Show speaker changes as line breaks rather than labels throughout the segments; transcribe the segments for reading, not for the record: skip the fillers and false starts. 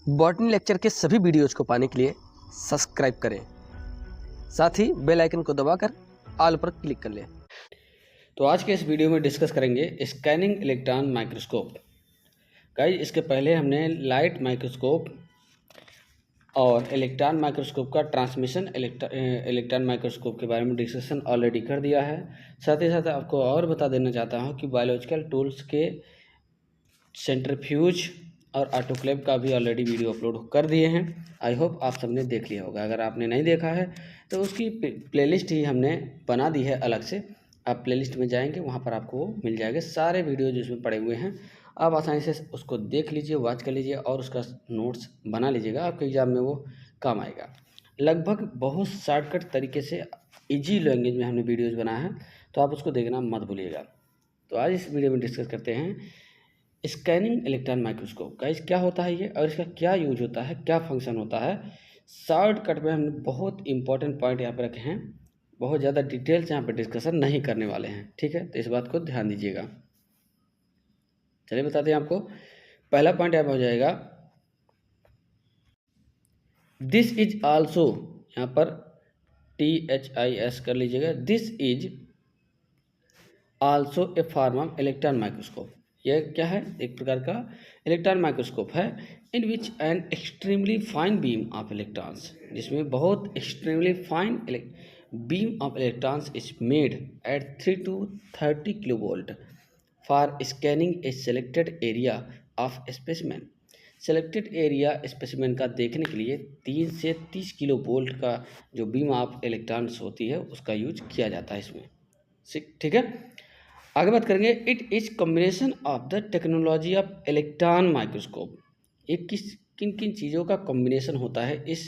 Botany lecture के सभी videos को पाने के लिए सब्सक्राइब करें, साथ ही बेल आइकन को दबाकर ऑल पर क्लिक कर लें। तो आज के इस वीडियो में डिस्कस करेंगे स्कैनिंग इलेक्ट्रॉन माइक्रोस्कोप। गाइस, इसके पहले हमने लाइट माइक्रोस्कोप और इलेक्ट्रॉन माइक्रोस्कोप का ट्रांसमिशन इलेक्ट्रॉन माइक्रोस्कोप के बारे में डिस्कशन ऑलरेडी कर दिया है। साथ ही साथ आपको और बता देना चाहता हूँ कि बायोलॉजिकल टूल्स के सेंट्रीफ्यूज और ऑटोक्लेव का भी ऑलरेडी वीडियो अपलोड कर दिए हैं। आई होप आप सबने देख लिया होगा। अगर आपने नहीं देखा है तो उसकी प्लेलिस्ट ही हमने बना दी है अलग से। आप प्लेलिस्ट में जाएंगे, वहाँ पर आपको वो मिल जाएंगे सारे वीडियो जो इसमें पड़े हुए हैं। आप आसानी से उसको देख लीजिए, वॉच कर लीजिए और उसका नोट्स बना लीजिएगा। आपके एग्ज़ाम में वो काम आएगा। लगभग बहुत शॉर्टकट तरीके से ईजी लैंग्वेज में हमने वीडियोज़ बनाया है, तो आप उसको देखना मत भूलिएगा। तो आज इस वीडियो में डिस्कस करते हैं स्कैनिंग इलेक्ट्रॉन माइक्रोस्कोप। गाइस, क्या होता है ये और इसका क्या यूज होता है, क्या फंक्शन होता है। शॉर्टकट में हमने बहुत इंपॉर्टेंट पॉइंट यहाँ पे रखे हैं। बहुत ज़्यादा डिटेल्स यहाँ पे डिस्कशन नहीं करने वाले हैं, ठीक है। तो इस बात को ध्यान दीजिएगा। चलिए बताते हैं आपको। पहला पॉइंट यहाँ पे हो जाएगा, दिस इज आल्सो, यहाँ पर THIS कर लीजिएगा। This is also a form of electron microscope. यह क्या है? एक प्रकार का इलेक्ट्रॉन माइक्रोस्कोप है। In which an extremely fine beam of electrons, जिसमें बहुत extremely fine beam of electrons is made at 3 to 30 kilovolt for scanning a selected area of specimen. Selected area specimen का देखने के लिए 3 से 30 किलो वोल्ट का जो बीम ऑफ इलेक्ट्रॉन्स होती है उसका यूज किया जाता है इसमें। ठीक है, आगे बात करेंगे। It is combination of the technology of electron microscope. ये किन किन चीज़ों का कॉम्बिनेशन होता है इस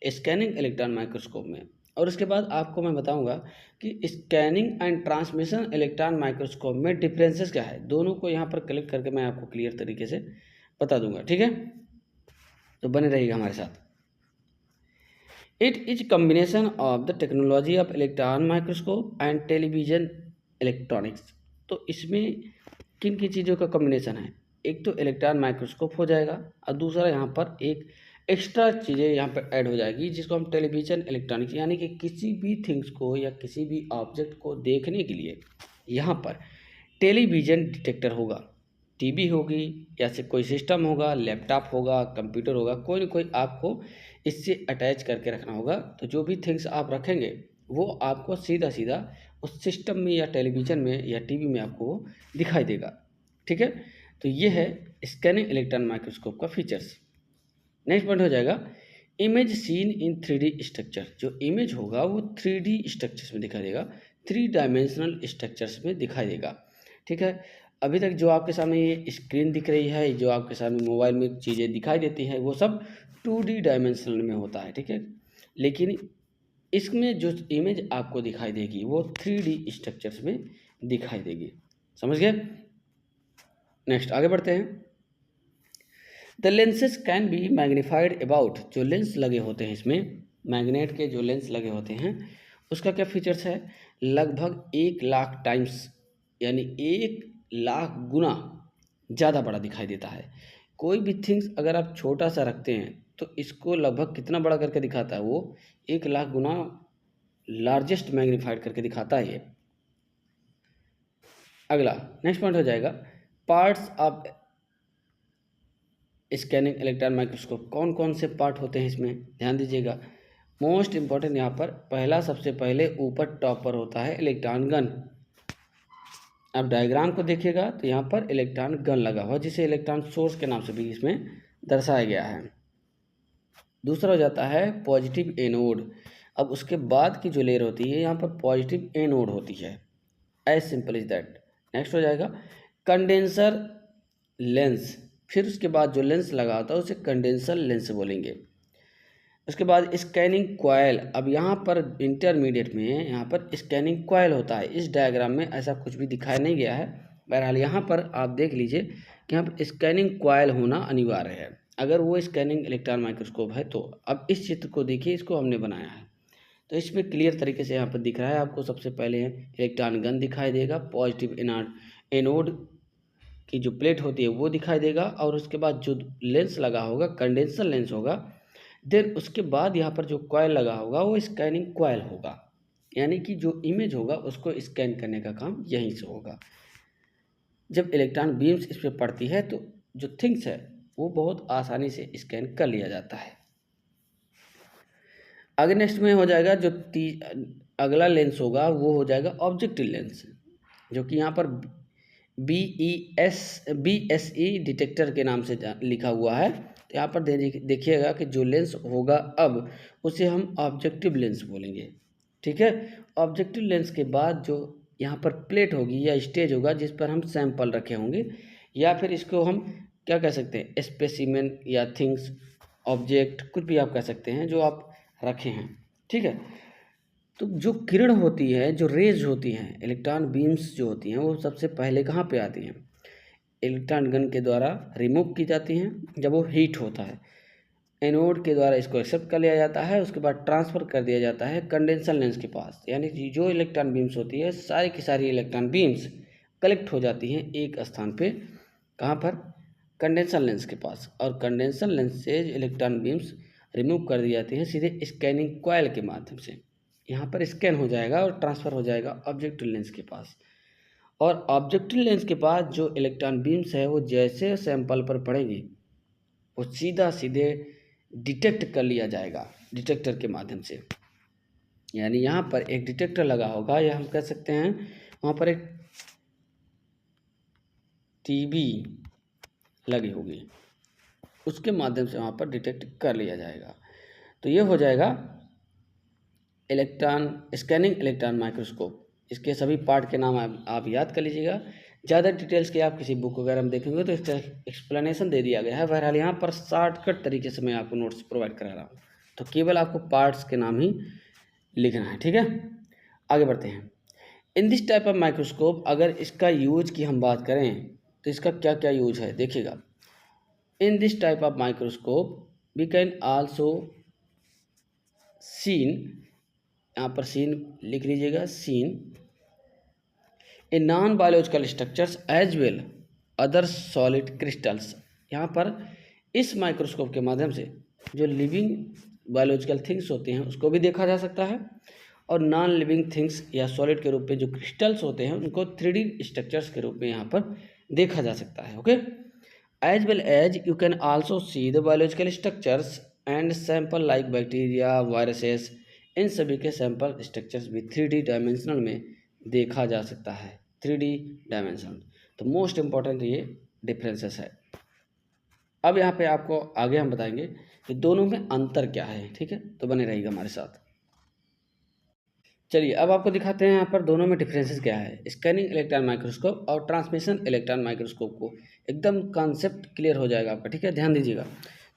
स्कैनिंग इलेक्ट्रॉन माइक्रोस्कोप में। और उसके बाद आपको मैं बताऊंगा कि scanning and transmission electron microscope में डिफरेंसेस क्या है। दोनों को यहाँ पर कलेक्ट करके मैं आपको क्लियर तरीके से बता दूंगा, ठीक है। तो बने रहिएगा हमारे साथ। It is combination of the technology of electron microscope and television electronics. तो इसमें किन किन चीज़ों का कॉम्बिनेशन है। एक तो इलेक्ट्रॉन माइक्रोस्कोप हो जाएगा और दूसरा यहाँ पर एक एक्स्ट्रा चीज़ें यहाँ पर ऐड हो जाएगी जिसको हम टेलीविजन इलेक्ट्रॉनिक्स, यानी कि किसी भी थिंग्स को या किसी भी ऑब्जेक्ट को देखने के लिए यहाँ पर टेलीविजन डिटेक्टर होगा। टीवी होगी या से कोई सिस्टम होगा, लैपटॉप होगा, कंप्यूटर होगा, कोई ना कोई आपको इससे अटैच करके रखना होगा। तो जो भी थिंग्स आप रखेंगे वो आपको सीधा सीधा उस सिस्टम में या टेलीविज़न में या टीवी में आपको दिखाई देगा, ठीक है। तो ये है स्कैनिंग इलेक्ट्रॉन माइक्रोस्कोप का फीचर्स। नेक्स्ट पॉइंट हो जाएगा, image seen in 3D structure. जो इमेज होगा वो 3D स्ट्रक्चर्स में दिखाई देगा, 3 डायमेंशनल स्ट्रक्चर्स में दिखाई देगा, ठीक है। अभी तक जो आपके सामने ये स्क्रीन दिख रही है, जो आपके सामने मोबाइल में चीज़ें दिखाई देती हैं, वो सब 2D डायमेंशनल में होता है, ठीक है। लेकिन इसमें जो इमेज आपको दिखाई देगी वो 3D स्ट्रक्चर्स में दिखाई देगी। समझ गए? नेक्स्ट आगे बढ़ते हैं। The lenses can be magnified about. जो लेंस लगे होते हैं इसमें, मैग्नेट के जो लेंस लगे होते हैं उसका क्या फीचर्स है, लगभग 1 लाख टाइम्स, यानी 1 लाख गुना ज़्यादा बड़ा दिखाई देता है। कोई भी थिंग्स अगर आप छोटा सा रखते हैं तो इसको लगभग कितना बड़ा करके दिखाता है, वो 1 लाख गुना लार्जेस्ट मैग्नीफाइड करके दिखाता है ये। अगला नेक्स्ट पॉइंट हो जाएगा, parts of scanning electron microscope. कौन कौन से पार्ट होते हैं इसमें, ध्यान दीजिएगा। मोस्ट इंपॉर्टेंट यहाँ पर पहला सबसे पहले ऊपर टॉप पर होता है इलेक्ट्रॉन गन। अब डायग्राम को देखिएगा तो यहाँ पर इलेक्ट्रॉन गन लगा हुआ, जिसे इलेक्ट्रॉन सोर्स के नाम से भी इसमें दर्शाया गया है। दूसरा हो जाता है पॉजिटिव एनोड। अब उसके बाद की जो लेयर होती है यहाँ पर पॉजिटिव एनोड होती है, as simple is that. Next हो जाएगा कंडेंसर लेंस। फिर उसके बाद जो लेंस लगा होता है उसे कंडेंसर लेंस बोलेंगे। उसके बाद स्कैनिंग कॉयल। अब यहाँ पर इंटरमीडिएट में यहाँ पर स्कैनिंग कॉयल होता है। इस डायग्राम में ऐसा कुछ भी दिखाया नहीं गया है, बहरहाल यहाँ पर आप देख लीजिए कि यहाँ पर स्कैनिंग कॉयल होना अनिवार्य है अगर वो स्कैनिंग इलेक्ट्रॉन माइक्रोस्कोप है तो। अब इस चित्र को देखिए, इसको हमने बनाया है तो इसमें क्लियर तरीके से यहाँ पर दिख रहा है आपको। सबसे पहले इलेक्ट्रॉन गन दिखाई देगा, पॉजिटिव एनोड की जो प्लेट होती है वो दिखाई देगा, और उसके बाद जो लेंस लगा होगा कंडेंसर लेंस होगा, देन उसके बाद यहाँ पर जो कॉइल लगा होगा वो स्कैनिंग कॉइल होगा, यानी कि जो इमेज होगा उसको स्कैन करने का काम यहीं से होगा। जब इलेक्ट्रॉन बीम्स इस पर पड़ती है तो जो थिंग्स है वो बहुत आसानी से स्कैन कर लिया जाता है। आगे नेक्स्ट में हो जाएगा जो अगला लेंस होगा वो हो जाएगा ऑब्जेक्टिव लेंस, जो कि यहाँ पर BSE डिटेक्टर के नाम से लिखा हुआ है। तो यहाँ पर देखिएगा कि जो लेंस होगा अब उसे हम ऑब्जेक्टिव लेंस बोलेंगे, ठीक है। ऑब्जेक्टिव लेंस के बाद जो यहाँ पर प्लेट होगी या स्टेज होगा जिस पर हम सैंपल रखे होंगे, या फिर इसको हम क्या कह सकते हैं, स्पेसिमेन या थिंग्स, ऑब्जेक्ट, कुछ भी आप कह सकते हैं जो आप रखे हैं, ठीक है। तो जो किरण होती है, जो रेज होती हैं, इलेक्ट्रॉन बीम्स जो होती हैं, वो सबसे पहले कहाँ पे आती हैं, इलेक्ट्रॉन गन के द्वारा रिमूव की जाती हैं जब वो हीट होता है। एनोड के द्वारा इसको एक्सेप्ट कर लिया जाता है, उसके बाद ट्रांसफ़र कर दिया जाता है कंडेंसर लेंस के पास, यानी कि जो इलेक्ट्रॉन बीम्स होती है सारी की सारी इलेक्ट्रॉन बीम्स कलेक्ट हो जाती हैं एक स्थान पे, कहाँ पर, कंडेंसर लेंस के पास, और कंडेंसर लेंस से इलेक्ट्रॉन बीम्स रिमूव कर दी जाती हैं सीधे स्कैनिंग कॉइल के माध्यम से। यहाँ पर स्कैन हो जाएगा और ट्रांसफ़र हो जाएगा ऑब्जेक्टिव लेंस के पास, और ऑब्जेक्टिव लेंस के पास जो इलेक्ट्रॉन बीम्स है वो जैसे सैंपल पर पड़ेंगी वो सीधे डिटेक्ट कर लिया जाएगा डिटेक्टर के माध्यम से। यानी यहाँ पर एक डिटेक्टर लगा होगा, या हम कह सकते हैं वहाँ पर एक टीवी लगी होगी, उसके माध्यम से वहाँ पर डिटेक्ट कर लिया जाएगा। तो ये हो जाएगा स्कैनिंग इलेक्ट्रॉन माइक्रोस्कोप। इसके सभी पार्ट के नाम आप याद कर लीजिएगा। ज़्यादा डिटेल्स के आप किसी बुक वगैरह में देखेंगे तो इसका एक्सप्लेनेशन दे दिया गया है। बहरहाल यहाँ पर शॉर्टकट तरीके से मैं आपको नोट्स प्रोवाइड करा रहा हूँ, तो केवल आपको पार्ट्स के नाम ही लिखना है, ठीक है। आगे बढ़ते हैं। इन दिस टाइप ऑफ माइक्रोस्कोप, अगर इसका यूज की हम बात करें तो इसका क्या क्या यूज है देखिएगा। In this type of microscope we can also seen, यहाँ पर सीन लिख लीजिएगा, seen a non biological structures as well other solid crystals. यहाँ पर इस माइक्रोस्कोप के माध्यम से जो लिविंग बायोलॉजिकल थिंग्स होते हैं उसको भी देखा जा सकता है, और नॉन लिविंग थिंग्स या सॉलिड के रूप में जो क्रिस्टल्स होते हैं उनको 3D स्ट्रक्चर्स के रूप में यहाँ पर देखा जा सकता है। Okay, as well as you can also see the biological structures and sample like bacteria, viruses, इन सभी के सैंपल स्ट्रक्चर्स भी 3D डायमेंशनल में देखा जा सकता है। 3D डायमेंशन, तो मोस्ट इम्पॉर्टेंट ये डिफरेंसेस है। अब यहाँ पे आपको आगे हम बताएंगे कि दोनों में अंतर क्या है, ठीक है, तो बने रहिएगा हमारे साथ। चलिए अब आपको दिखाते हैं यहाँ पर दोनों में डिफरेंसेस क्या है, स्कैनिंग इलेक्ट्रॉन माइक्रोस्कोप और ट्रांसमिशन इलेक्ट्रॉन माइक्रोस्कोप को एकदम कॉन्सेप्ट क्लियर हो जाएगा आपका, ठीक है। ध्यान दीजिएगा।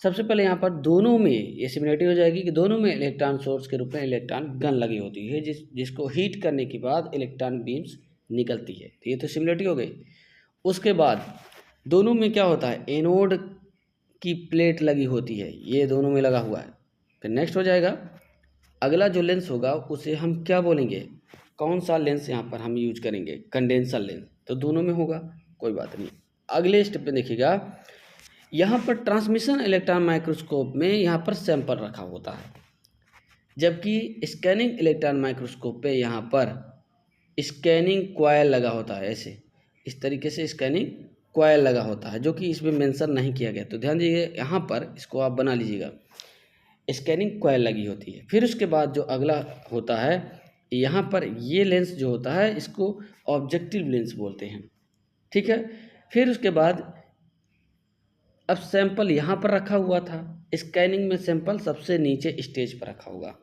सबसे पहले यहाँ पर दोनों में ये सिमिलरिटी हो जाएगी कि दोनों में इलेक्ट्रॉन सोर्स के रूप में इलेक्ट्रॉन गन लगी होती है जिसको हीट करने के बाद इलेक्ट्रॉन बीम्स निकलती है, तो ये तो सिमिलरिटी हो गई। उसके बाद दोनों में क्या होता है, एनोड की प्लेट लगी होती है, ये दोनों में लगा हुआ है। फिर नेक्स्ट हो जाएगा अगला जो लेंस होगा उसे हम क्या बोलेंगे, कौन सा लेंस यहाँ पर हम यूज करेंगे, कंडेंसर लेंस, तो दोनों में होगा, कोई बात नहीं। अगले स्टेप में देखिएगा, यहाँ पर ट्रांसमिशन इलेक्ट्रॉन माइक्रोस्कोप में यहाँ पर सैंपल रखा होता है, जबकि स्कैनिंग इलेक्ट्रॉन माइक्रोस्कोप पे यहाँ पर स्कैनिंग कॉइल लगा होता है। ऐसे इस तरीके से स्कैनिंग कॉइल लगा होता है, जो कि इसमें मेंशन नहीं किया गया, तो ध्यान दीजिए यहाँ पर इसको आप बना लीजिएगा, स्कैनिंग कॉइल लगी होती है। फिर उसके बाद जो अगला होता है यहाँ पर ये लेंस जो होता है इसको ऑब्जेक्टिव लेंस बोलते हैं, ठीक है। फिर उसके बाद अब सैंपल यहाँ पर रखा हुआ था, स्कैनिंग में सैंपल सबसे नीचे स्टेज पर रखा होगा,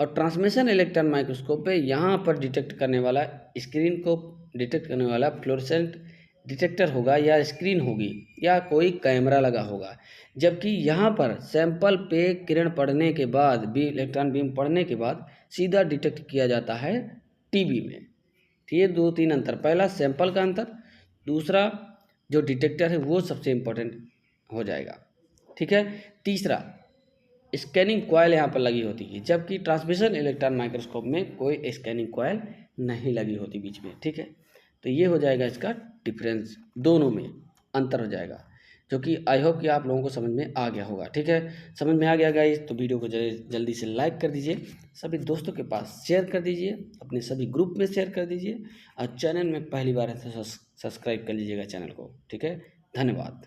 और ट्रांसमिशन इलेक्ट्रॉन माइक्रोस्कोप पे यहाँ पर डिटेक्ट करने वाला, स्क्रीन को डिटेक्ट करने वाला फ्लोरेसेंट डिटेक्टर होगा या स्क्रीन होगी या कोई कैमरा लगा होगा, जबकि यहाँ पर सैंपल पे किरण पड़ने के बाद भी, इलेक्ट्रॉन बीम पड़ने के बाद सीधा डिटेक्ट किया जाता है टीवी में। तो ये 2-3 अंतर, पहला सैंपल का अंतर, दूसरा जो डिटेक्टर है वो सबसे इम्पोर्टेंट हो जाएगा, ठीक है। तीसरा स्कैनिंग कॉइल यहाँ पर लगी होती है, जबकि ट्रांसमिशन इलेक्ट्रॉन माइक्रोस्कोप में कोई स्कैनिंग कॉइल नहीं लगी होती बीच में, ठीक है। तो ये हो जाएगा इसका डिफरेंस, दोनों में अंतर हो जाएगा, जो कि आई होप कि आप लोगों को समझ में आ गया होगा। ठीक है, समझ में आ गया गाइस, तो वीडियो को जल्दी से लाइक कर दीजिए, सभी दोस्तों के पास शेयर कर दीजिए, अपने सभी ग्रुप में शेयर कर दीजिए, और चैनल में पहली बार है तो सब्सक्राइब कर लीजिएगा चैनल को। ठीक है, धन्यवाद।